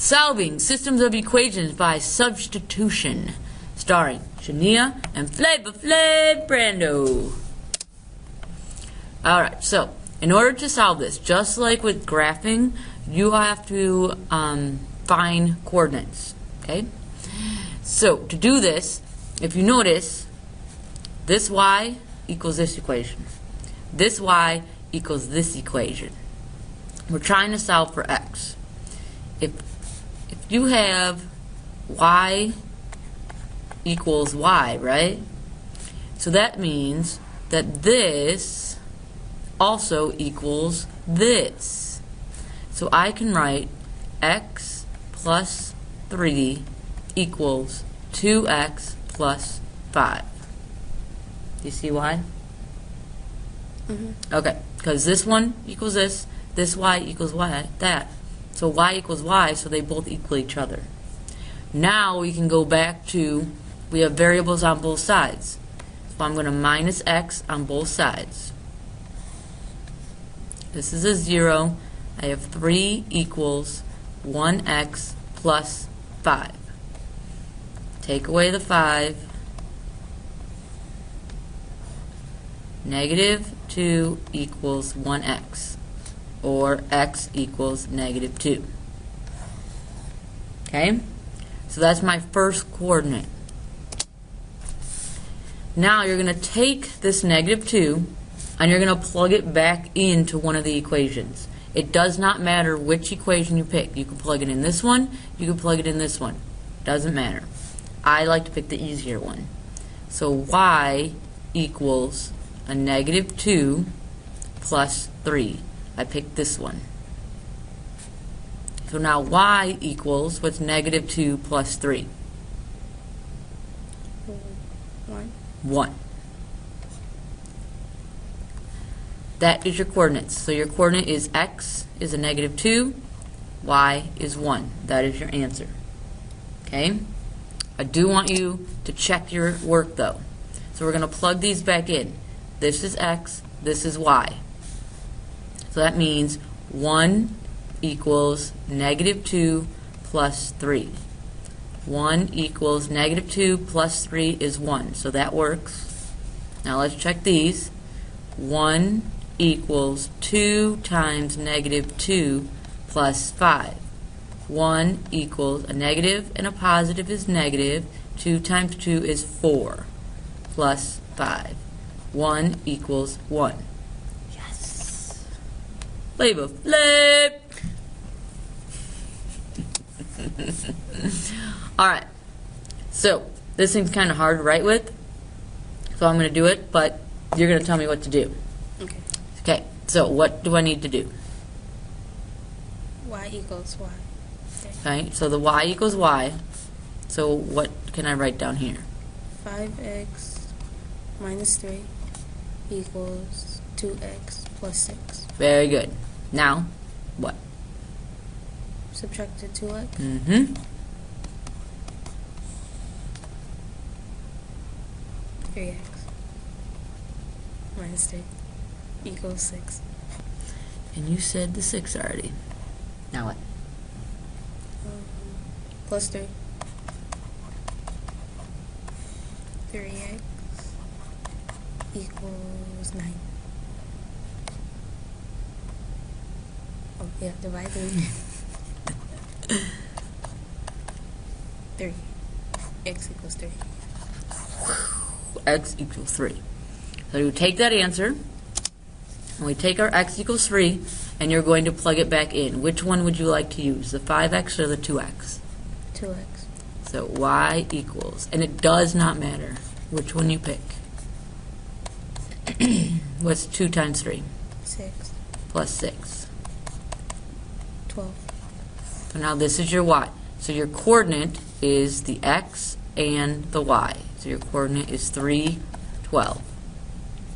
Solving systems of equations by substitution, starring Shania and Flavor Flav Brando. Alright, so in order to solve this, just like with graphing, you have to find coordinates. Okay? So to do this, if you notice, this y equals this equation. This y equals this equation. We're trying to solve for x. If you have y equals y, right? So that means that this also equals this. So I can write x plus 3 equals 2x plus 5. Do you see why? Okay, because this one equals this y equals y, that. So y equals y, so they both equal each other. Now we can go back to, we have variables on both sides. So I'm going to minus x on both sides. This is a 0. I have 3 equals 1x plus 5. Take away the 5. Negative 2 equals 1x, or x equals negative 2. Okay? So that's my first coordinate. Now you're going to take this negative 2 and you're going to plug it back into one of the equations. It does not matter which equation you pick. You can plug it in this one, you can plug it in this one. Doesn't matter. I like to pick the easier one. So y equals a negative 2 plus 3. I picked this one. So now y equals, what's negative 2 plus 3? 1. That is your coordinates. So your coordinate is x is a negative 2, y is 1. That is your answer. Okay? I do want you to check your work though. So we're going to plug these back in. This is x, this is y. So that means 1 equals negative 2 plus 3. 1 equals negative 2 plus 3 is 1. So that works. Now let's check these. 1 equals 2 times negative 2 plus 5. 1 equals a negative and a positive is negative. 2 times 2 is 4 plus 5. 1 equals 1. Yes. Flavor Flav. Alright. So, this thing's kind of hard to write with. So I'm going to do it, but you're going to tell me what to do. Okay. Okay. So, what do I need to do? Y equals y. Okay. So, the y equals y. So, what can I write down here? 5x minus 3 equals 2x plus 6. Very good. Now, what? Subtract the 2x. Mm-hmm. 3x minus 3 equals 6. And you said the 6 already. Now what? Plus 3. 3x equals 9. Oh, yeah, divide 3. 3. X equals 3. X equals 3. So you take that answer, and we take our x equals 3, and you're going to plug it back in. Which one would you like to use, the 5x or the 2x? 2x. So y equals, and it does not matter which one you pick. What's 2 times 3? 6. Plus 6. 12. So now this is your y. So your coordinate is the x and the y. So your coordinate is 3, 12.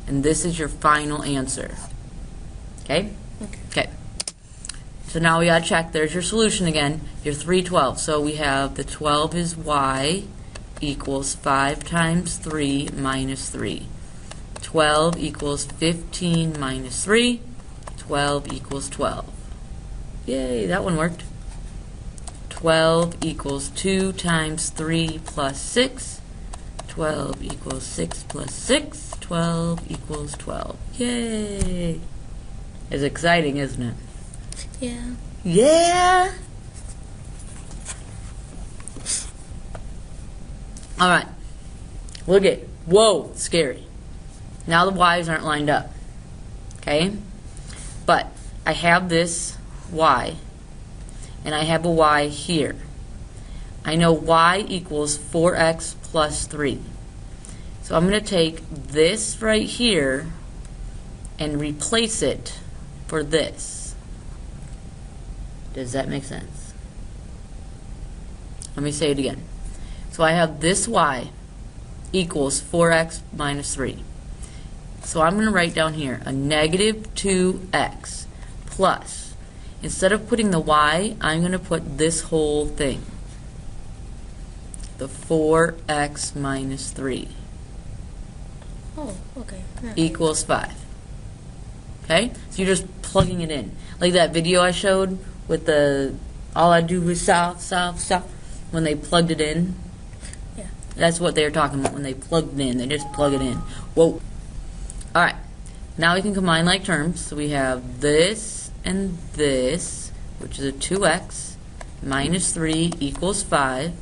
And this is your final answer. Okay? Okay. So now we gotta check. There's your solution again. Your 3, 12. So we have the 12 is y equals 5 times 3 minus 3. 12 equals 15 minus 3. 12 equals 12. Yay, that one worked. 12 equals 2 times 3 plus 6. 12 equals 6 plus 6. 12 equals 12. Yay! It's exciting, isn't it? Yeah. Yeah! Alright. Look at, whoa, scary. Now the y's aren't lined up. Okay? But I have this y, and I have a y here. I know y equals 4x plus 3. So I'm going to take this right here and replace it for this. Does that make sense? Let me say it again. So I have this y equals 4x minus 3. So I'm going to write down here a negative 2x plus, instead of putting the y, I'm going to put this whole thing, the 4x minus 3 Oh, okay. Not equals 5. Okay? So you're just plugging it in. Like that video I showed with the, all I do is solve, solve, solve, when they plugged it in. Yeah. That's what they were talking about when they plugged it in. They just plug it in. Whoa. Alright. Now we can combine like terms. So we have this and this, which is a 2x minus 3 equals 5,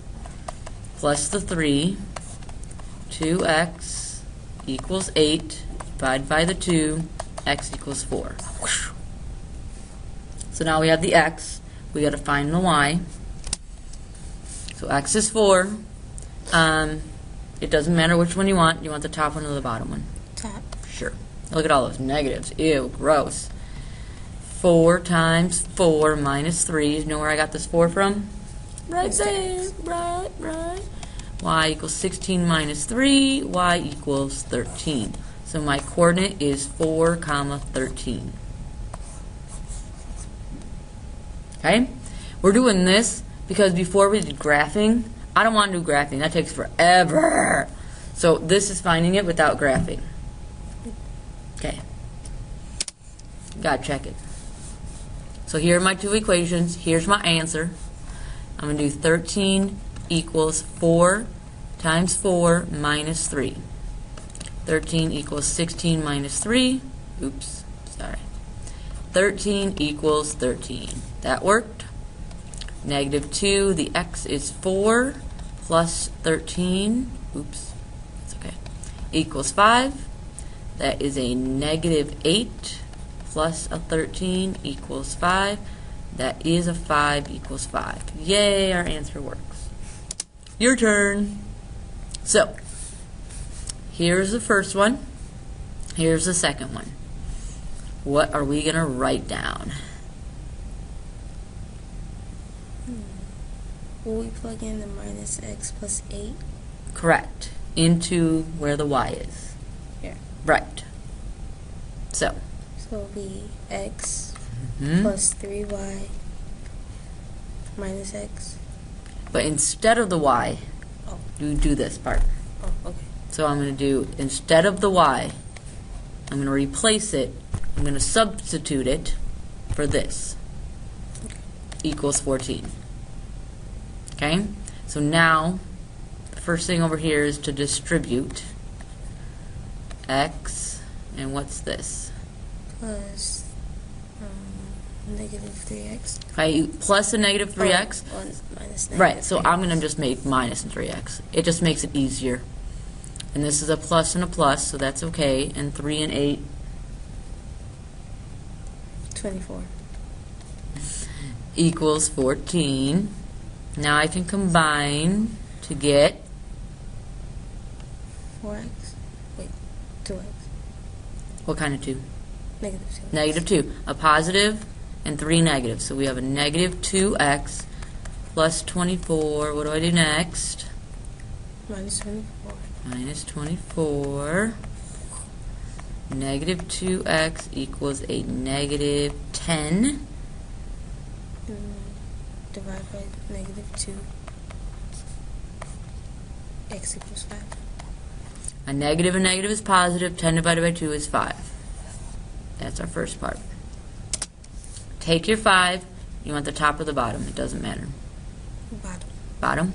plus the 3, 2x equals 8, divided by the 2, x equals 4. So now we have the x. We got to find the y. So x is 4. It doesn't matter which one you want. You want the top one or the bottom one? Top. Sure. Look at all those negatives. Ew, gross. 4 times 4 minus 3. You know where I got this 4 from? Right there. Right. Y equals 16 minus 3. Y equals 13. So my coordinate is 4, 13. Okay? We're doing this because before we did graphing, I don't want to do graphing. That takes forever. So this is finding it without graphing. Okay. Gotta check it. So here are my two equations. Here's my answer. I'm going to do 13 equals 4 times 4 minus 3. 13 equals 16 minus 3. Oops, sorry. 13 equals 13. That worked. Negative 2, the x is 4 plus 13. Oops, it's okay. Equals 5. That is a negative 8 plus a 13 equals 5. That is a 5 equals 5. Yay, our answer works. Your turn. So, here's the first one. Here's the second one. What are we going to write down? Will we plug in the minus x plus 8? Correct. Into where the y is. Here. Right. So it'll be x plus 3y minus x. But instead of the y, you do this part. Oh, okay. So I'm going to do, instead of the y, I'm going to replace it, I'm going to substitute it for this. Okay. Equals 14. Okay? So now, the first thing over here is to distribute x, and what's this? Plus negative 3x. Okay, plus a negative 3x. Oh, minus negative Right, so 3x. I'm going to just make minus 3x. It just makes it easier. And this is a plus and a plus, so that's okay. And 3 and 8. 24. Equals 14. Now I can combine to get 4x. Wait, 2x. what kind of 2? Negative 2x. Negative 2. A positive and 3 negatives. So we have a negative 2x plus 24. What do I do next? Minus 24. Minus 24. Negative 2x equals a negative 10. Divide by negative 2. X equals 5. A negative is positive. 10 divided by 2 is 5. That's our first part. Take your 5. You want the top or the bottom. It doesn't matter. Bottom. Bottom.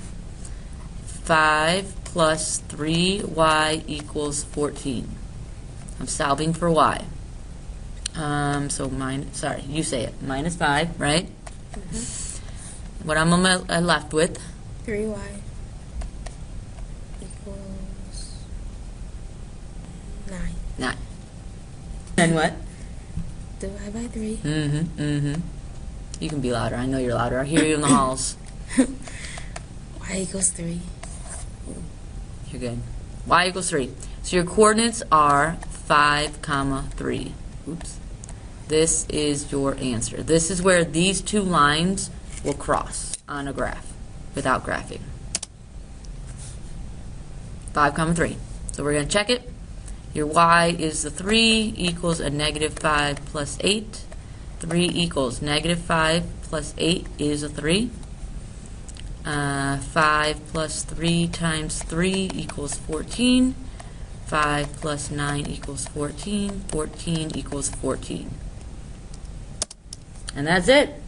5 plus 3y equals 14. I'm solving for y. So sorry, you say it. Minus 5, right? What I'm left with? 3y equals 9. 9. And what? Divide by 3. You can be louder. I know you're louder. I hear you in the halls. Y equals 3. You're good. Y equals 3. So your coordinates are 5, 3. Oops. This is your answer. This is where these two lines will cross on a graph without graphing. 5, 3. So we're going to check it. Your y is the 3 equals a negative 5 plus 8. 3 equals negative 5 plus 8 is a 3. 5 plus 3 times 3 equals 14. 5 plus 9 equals 14. 14 equals 14. And that's it.